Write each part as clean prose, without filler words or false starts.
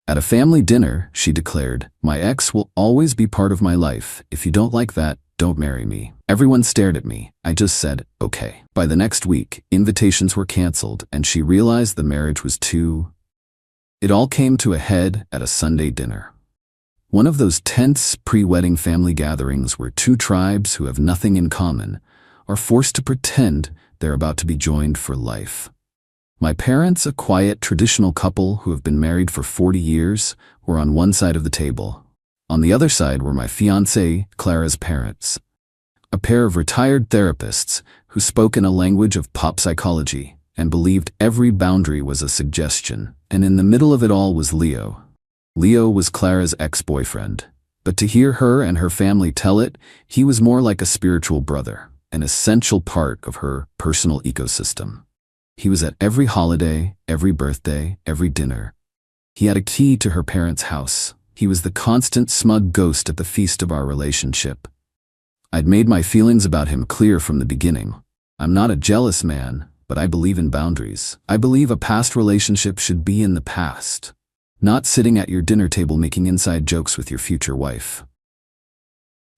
At a family dinner, she declared, "My ex will always be part of my life. If you don't like that, don't marry me." Everyone stared at me. I just said, okay. By the next week, invitations were canceled, and she realized the marriage was too... It all came to a head at a Sunday dinner. One of those tense pre-wedding family gatherings where two tribes who have nothing in common are forced to pretend they're about to be joined for life. My parents, a quiet, traditional couple who have been married for 40 years, were on one side of the table. On the other side were my fiancée, Clara's parents, a pair of retired therapists who spoke in a language of pop psychology and believed every boundary was a suggestion. And in the middle of it all was Leo. Leo was Clara's ex-boyfriend, but to hear her and her family tell it, he was more like a spiritual brother, an essential part of her personal ecosystem. He was at every holiday, every birthday, every dinner. He had a key to her parents' house. He was the constant smug ghost at the feast of our relationship. I'd made my feelings about him clear from the beginning. I'm not a jealous man, but I believe in boundaries. I believe a past relationship should be in the past, not sitting at your dinner table making inside jokes with your future wife.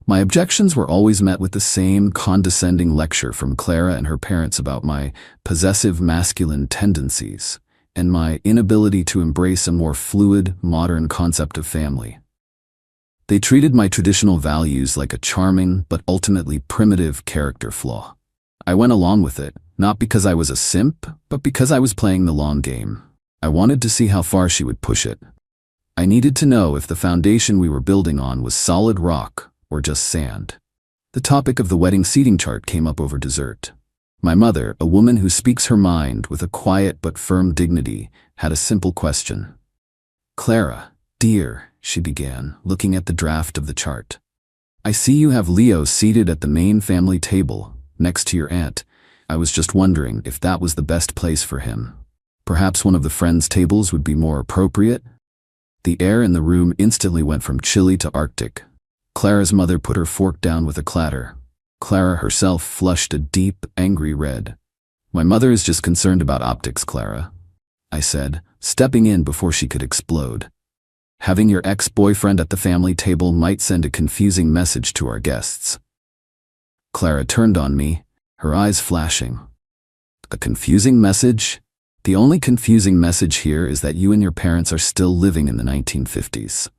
My objections were always met with the same condescending lecture from Clara and her parents about my possessive masculine tendencies and my inability to embrace a more fluid, modern concept of family. They treated my traditional values like a charming but ultimately primitive character flaw. I went along with it, not because I was a simp, but because I was playing the long game. I wanted to see how far she would push it. I needed to know if the foundation we were building on was solid rock or just sand. The topic of the wedding seating chart came up over dessert. My mother, a woman who speaks her mind with a quiet but firm dignity, had a simple question. "Clara, dear," she began, looking at the draft of the chart. "I see you have Leo seated at the main family table, next to your aunt. I was just wondering if that was the best place for him. Perhaps one of the friends' tables would be more appropriate?" The air in the room instantly went from chilly to arctic. Clara's mother put her fork down with a clatter. Clara herself flushed a deep, angry red. "My mother is just concerned about optics, Clara," I said, stepping in before she could explode. "Having your ex-boyfriend at the family table might send a confusing message to our guests." Clara turned on me, her eyes flashing. "A confusing message? The only confusing message here is that you and your parents are still living in the 1950s.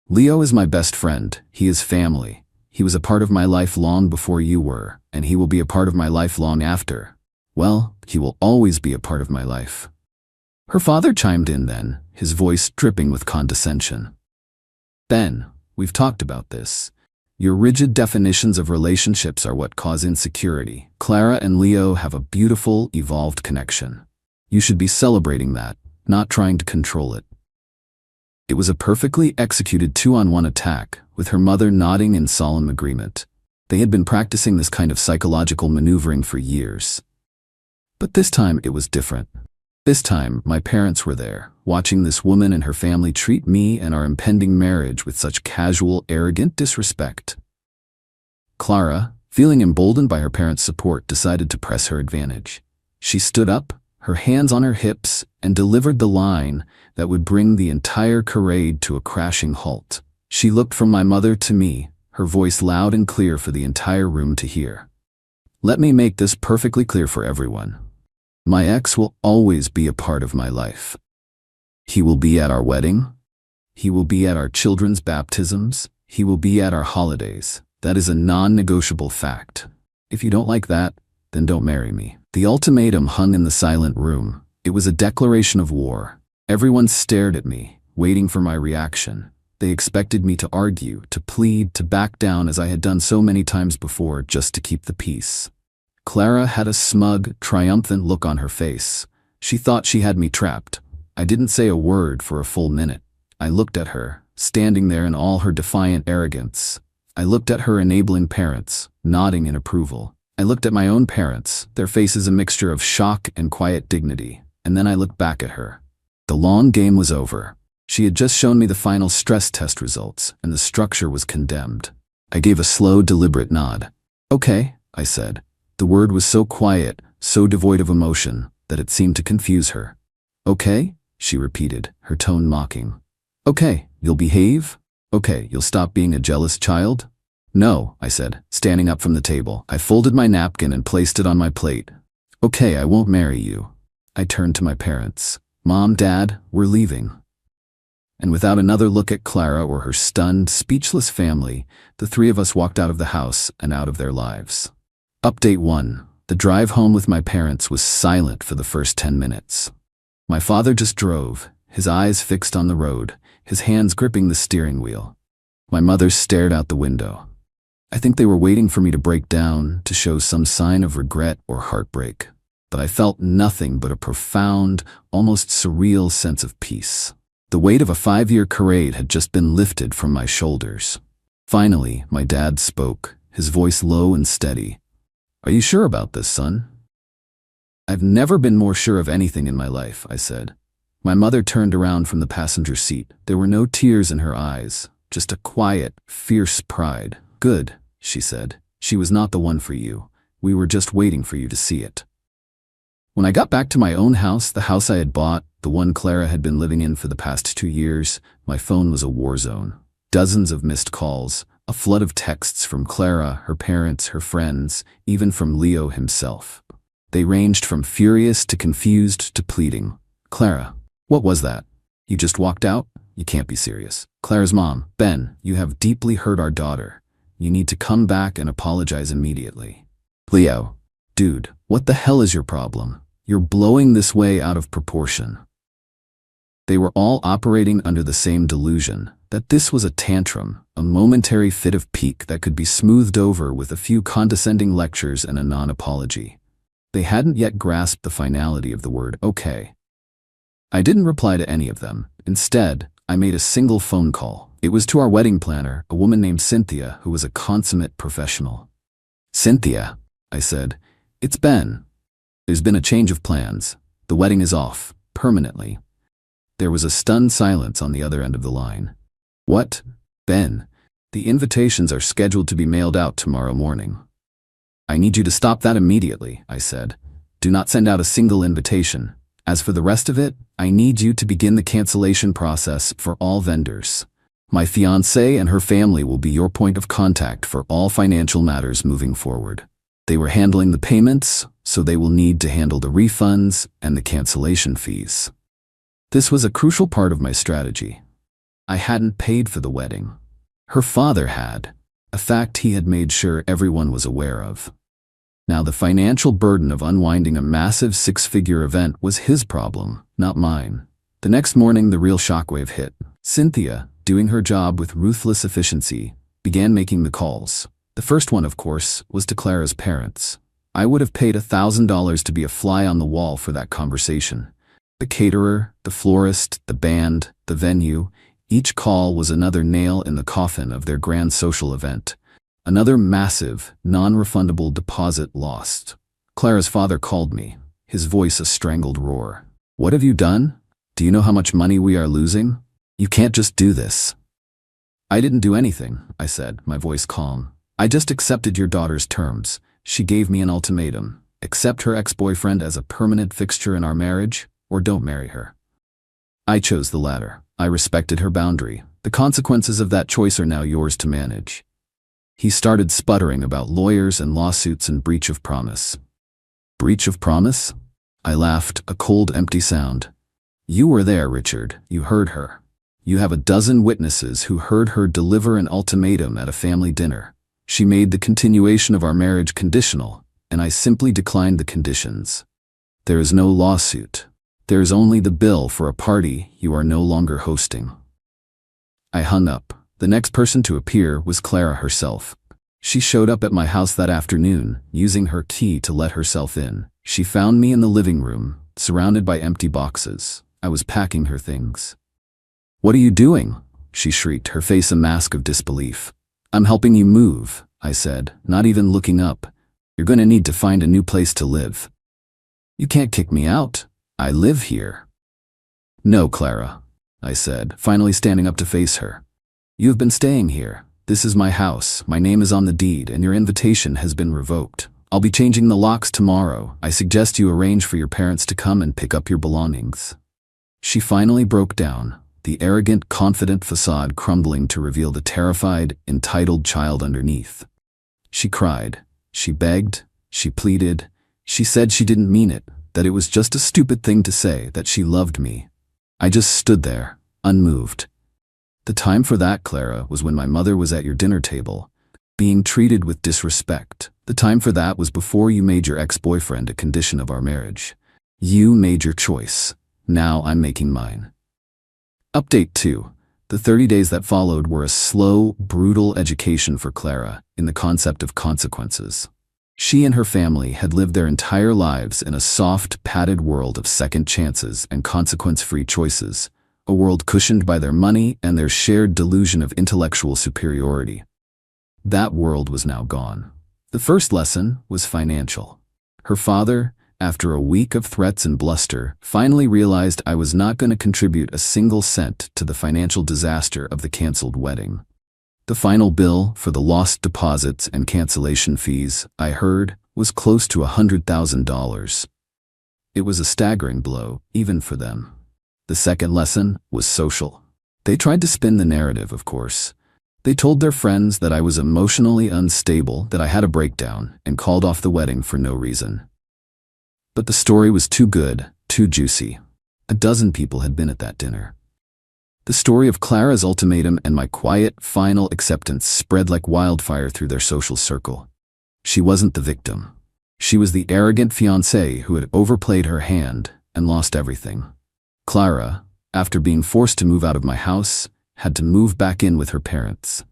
Leo is my best friend. He is family. He was a part of my life long before you were, and he will be a part of my life long after. Well, he will always be a part of my life." Her father chimed in then, his voice dripping with condescension. "Ben, we've talked about this. Your rigid definitions of relationships are what cause insecurity. Clara and Leo have a beautiful, evolved connection. You should be celebrating that, not trying to control it." It was a perfectly executed two-on-one attack, with her mother nodding in solemn agreement. They had been practicing this kind of psychological maneuvering for years. But this time it was different. This time my parents were there, watching this woman and her family treat me and our impending marriage with such casual, arrogant disrespect. Clara, feeling emboldened by her parents' support, decided to press her advantage. She stood up, her hands on her hips, and delivered the line that would bring the entire charade to a crashing halt. She looked from my mother to me, her voice loud and clear for the entire room to hear. "Let me make this perfectly clear for everyone. My ex will always be a part of my life. He will be at our wedding. He will be at our children's baptisms. He will be at our holidays. That is a non-negotiable fact. If you don't like that, then don't marry me." The ultimatum hung in the silent room. It was a declaration of war. Everyone stared at me, waiting for my reaction. They expected me to argue, to plead, to back down as I had done so many times before, just to keep the peace. Clara had a smug, triumphant look on her face. She thought she had me trapped. I didn't say a word for a full minute. I looked at her, standing there in all her defiant arrogance. I looked at her enabling parents, nodding in approval. I looked at my own parents, their faces a mixture of shock and quiet dignity, and then I looked back at her. The long game was over. She had just shown me the final stress test results, and the structure was condemned. I gave a slow, deliberate nod. "Okay," I said. The word was so quiet, so devoid of emotion, that it seemed to confuse her. "Okay?" she repeated, her tone mocking. Okay, you'll behave? Okay, you'll stop being a jealous child? No, I said, standing up from the table. I folded my napkin and placed it on my plate. Okay, I won't marry you. I turned to my parents. Mom, Dad, we're leaving. And without another look at Clara or her stunned, speechless family, the three of us walked out of the house and out of their lives. Update 1. The drive home with my parents was silent for the first 10 minutes. My father just drove, his eyes fixed on the road, his hands gripping the steering wheel. My mother stared out the window. I think they were waiting for me to break down, to show some sign of regret or heartbreak. But I felt nothing but a profound, almost surreal sense of peace. The weight of a 5-year charade had just been lifted from my shoulders. Finally, my dad spoke, his voice low and steady. Are you sure about this, son? I've never been more sure of anything in my life, I said. My mother turned around from the passenger seat. There were no tears in her eyes, just a quiet, fierce pride. Good, she said. She was not the one for you. We were just waiting for you to see it. When I got back to my own house, the house I had bought, the one Clara had been living in for the past 2 years, my phone was a war zone. Dozens of missed calls, a flood of texts from Clara, her parents, her friends, even from Leo himself. They ranged from furious to confused to pleading. Clara, what was that? You just walked out? You can't be serious. Clara's mom, Ben, you have deeply hurt our daughter. You need to come back and apologize immediately. Leo, dude, what the hell is your problem? You're blowing this way out of proportion. They were all operating under the same delusion, that this was a tantrum, a momentary fit of pique that could be smoothed over with a few condescending lectures and a non-apology. They hadn't yet grasped the finality of the word okay. I didn't reply to any of them. Instead, I made a single phone call. It was to our wedding planner, a woman named Cynthia, who was a consummate professional. Cynthia, I said, it's Ben. There's been a change of plans. The wedding is off, permanently. There was a stunned silence on the other end of the line. What? Ben, the invitations are scheduled to be mailed out tomorrow morning. I need you to stop that immediately, I said. Do not send out a single invitation. As for the rest of it, I need you to begin the cancellation process for all vendors. My fiancée and her family will be your point of contact for all financial matters moving forward. They were handling the payments, so they will need to handle the refunds and the cancellation fees. This was a crucial part of my strategy. I hadn't paid for the wedding. Her father had, a fact he had made sure everyone was aware of. Now the financial burden of unwinding a massive 6-figure event was his problem, not mine. The next morning, the real shockwave hit. Cynthia, doing her job with ruthless efficiency, began making the calls. The first one, of course, was to Clara's parents. I would have paid $1,000 to be a fly on the wall for that conversation. The caterer, the florist, the band, the venue, each call was another nail in the coffin of their grand social event. Another massive, non-refundable deposit lost. Clara's father called me, his voice a strangled roar. What have you done? Do you know how much money we are losing? You can't just do this. I didn't do anything, I said, my voice calm. I just accepted your daughter's terms. She gave me an ultimatum. Accept her ex-boyfriend as a permanent fixture in our marriage, or don't marry her. I chose the latter. I respected her boundary. The consequences of that choice are now yours to manage. He started sputtering about lawyers and lawsuits and breach of promise. Breach of promise? I laughed, a cold, empty sound. You were there, Richard. You heard her. You have a dozen witnesses who heard her deliver an ultimatum at a family dinner. She made the continuation of our marriage conditional, and I simply declined the conditions. There is no lawsuit. There is only the bill for a party you are no longer hosting. I hung up. The next person to appear was Clara herself. She showed up at my house that afternoon, using her key to let herself in. She found me in the living room, surrounded by empty boxes. I was packing her things. What are you doing? She shrieked, her face a mask of disbelief. I'm helping you move, I said, not even looking up. You're going to need to find a new place to live. You can't kick me out. I live here. No, Clara, I said, finally standing up to face her. You have been staying here. This is my house. My name is on the deed, and your invitation has been revoked. I'll be changing the locks tomorrow. I suggest you arrange for your parents to come and pick up your belongings. She finally broke down. the arrogant, confident facade crumbling to reveal the terrified, entitled child underneath. She cried. She begged. She pleaded. She said she didn't mean it, that it was just a stupid thing to say, that she loved me. I just stood there, unmoved. The time for that, Clara, was when my mother was at your dinner table, being treated with disrespect. The time for that was before you made your ex-boyfriend a condition of our marriage. You made your choice. Now I'm making mine. Update 2. The 30 days that followed were a slow, brutal education for Clara in the concept of consequences. She and her family had lived their entire lives in a soft, padded world of second chances and consequence-free choices, a world cushioned by their money and their shared delusion of intellectual superiority. That world was now gone. The first lesson was financial. Her father, after a week of threats and bluster, finally realized I was not going to contribute a single cent to the financial disaster of the canceled wedding. The final bill for the lost deposits and cancellation fees, I heard, was close to $100,000. It was a staggering blow, even for them. The second lesson was social. They tried to spin the narrative, of course. They told their friends that I was emotionally unstable, that I had a breakdown, and called off the wedding for no reason. But the story was too good, too juicy. A dozen people had been at that dinner. The story of Clara's ultimatum and my quiet, final acceptance spread like wildfire through their social circle. She wasn't the victim. She was the arrogant fiancé who had overplayed her hand and lost everything. Clara, after being forced to move out of my house, had to move back in with her parents.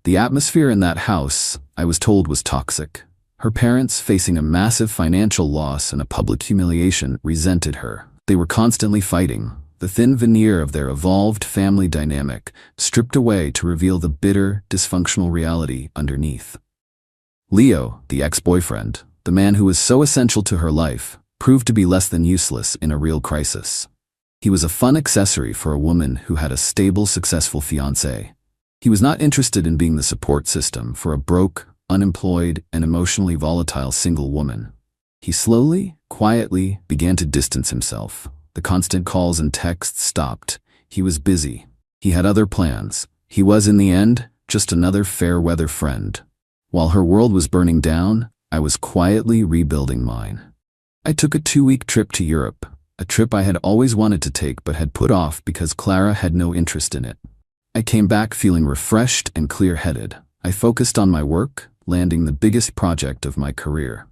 The atmosphere in that house, I was told, was toxic. Her parents, facing a massive financial loss and a public humiliation, resented her. They were constantly fighting, the thin veneer of their evolved family dynamic stripped away to reveal the bitter, dysfunctional reality underneath. Leo, the ex-boyfriend, the man who was so essential to her life, proved to be less than useless in a real crisis. He was a fun accessory for a woman who had a stable, successful fiancé. He was not interested in being the support system for a broke, unemployed, and emotionally volatile single woman. He slowly, quietly began to distance himself. The constant calls and texts stopped. He was busy. He had other plans. He was, in the end, just another fair-weather friend. While her world was burning down, I was quietly rebuilding mine. I took a 2-week trip to Europe, a trip I had always wanted to take but had put off because Clara had no interest in it. I came back feeling refreshed and clear-headed. I focused on my work, landing the biggest project of my career.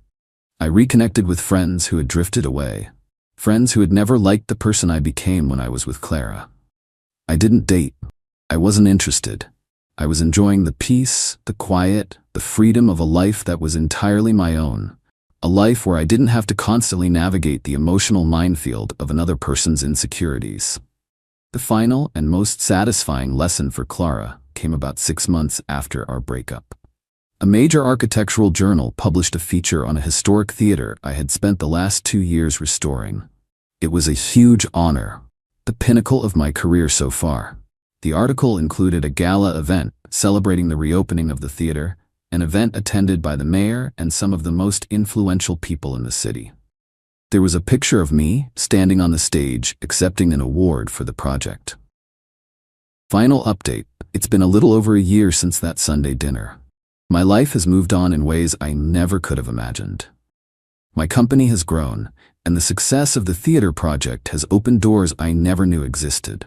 I reconnected with friends who had drifted away. Friends who had never liked the person I became when I was with Clara. I didn't date. I wasn't interested. I was enjoying the peace, the quiet, the freedom of a life that was entirely my own. A life where I didn't have to constantly navigate the emotional minefield of another person's insecurities. The final and most satisfying lesson for Clara came about 6 months after our breakup. A major architectural journal published a feature on a historic theater I had spent the last 2 years restoring. It was a huge honor, the pinnacle of my career so far. The article included a gala event celebrating the reopening of the theater, an event attended by the mayor and some of the most influential people in the city. There was a picture of me standing on the stage accepting an award for the project. Final update: it's been a little over a year since that Sunday dinner. My life has moved on in ways I never could have imagined. My company has grown, and the success of the theater project has opened doors I never knew existed.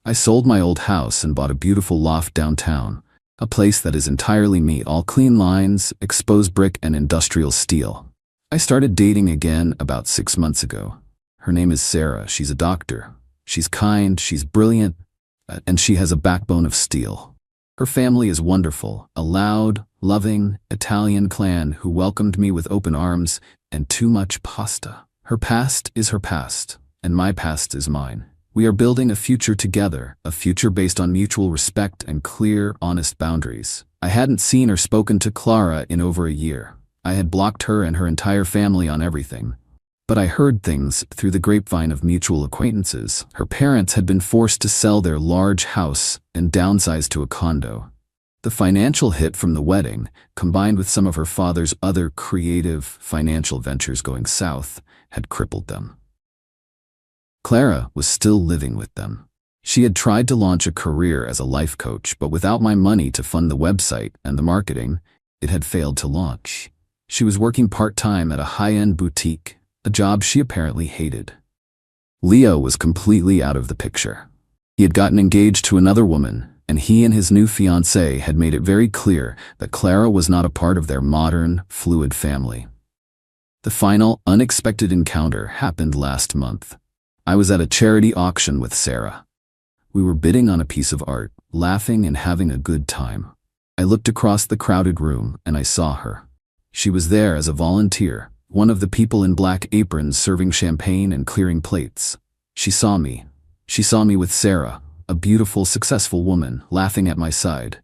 I sold my old house and bought a beautiful loft downtown, a place that is entirely me, all clean lines, exposed brick, and industrial steel. I started dating again about 6 months ago. Her name is Sarah. She's a doctor. She's kind, she's brilliant, and she has a backbone of steel. Her family is wonderful, a loud, loving, Italian clan who welcomed me with open arms and too much pasta. Her past is her past, and my past is mine. We are building a future together, a future based on mutual respect and clear, honest boundaries. I hadn't seen or spoken to Clara in over a year. I had blocked her and her entire family on everything. But I heard things through the grapevine of mutual acquaintances. Her parents had been forced to sell their large house and downsize to a condo. The financial hit from the wedding, combined with some of her father's other creative financial ventures going south, had crippled them. Clara was still living with them. She had tried to launch a career as a life coach, but without my money to fund the website and the marketing, it had failed to launch. She was working part-time at a high-end boutique, a job she apparently hated. Leo was completely out of the picture. He had gotten engaged to another woman, and he and his new fiancée had made it very clear that Clara was not a part of their modern, fluid family. The final, unexpected encounter happened last month. I was at a charity auction with Sarah. We were bidding on a piece of art, laughing and having a good time. I looked across the crowded room and I saw her. She was there as a volunteer, one of the people in black aprons serving champagne and clearing plates. She saw me. She saw me with Sarah, a beautiful, successful woman, laughing at my side.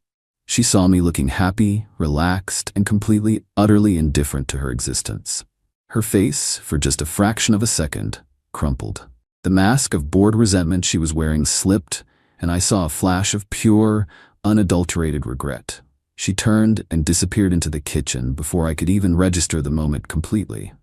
She saw me looking happy, relaxed, and completely, utterly indifferent to her existence. Her face, for just a fraction of a second, crumpled. The mask of bored resentment she was wearing slipped, and I saw a flash of pure, unadulterated regret. She turned and disappeared into the kitchen before I could even register the moment completely.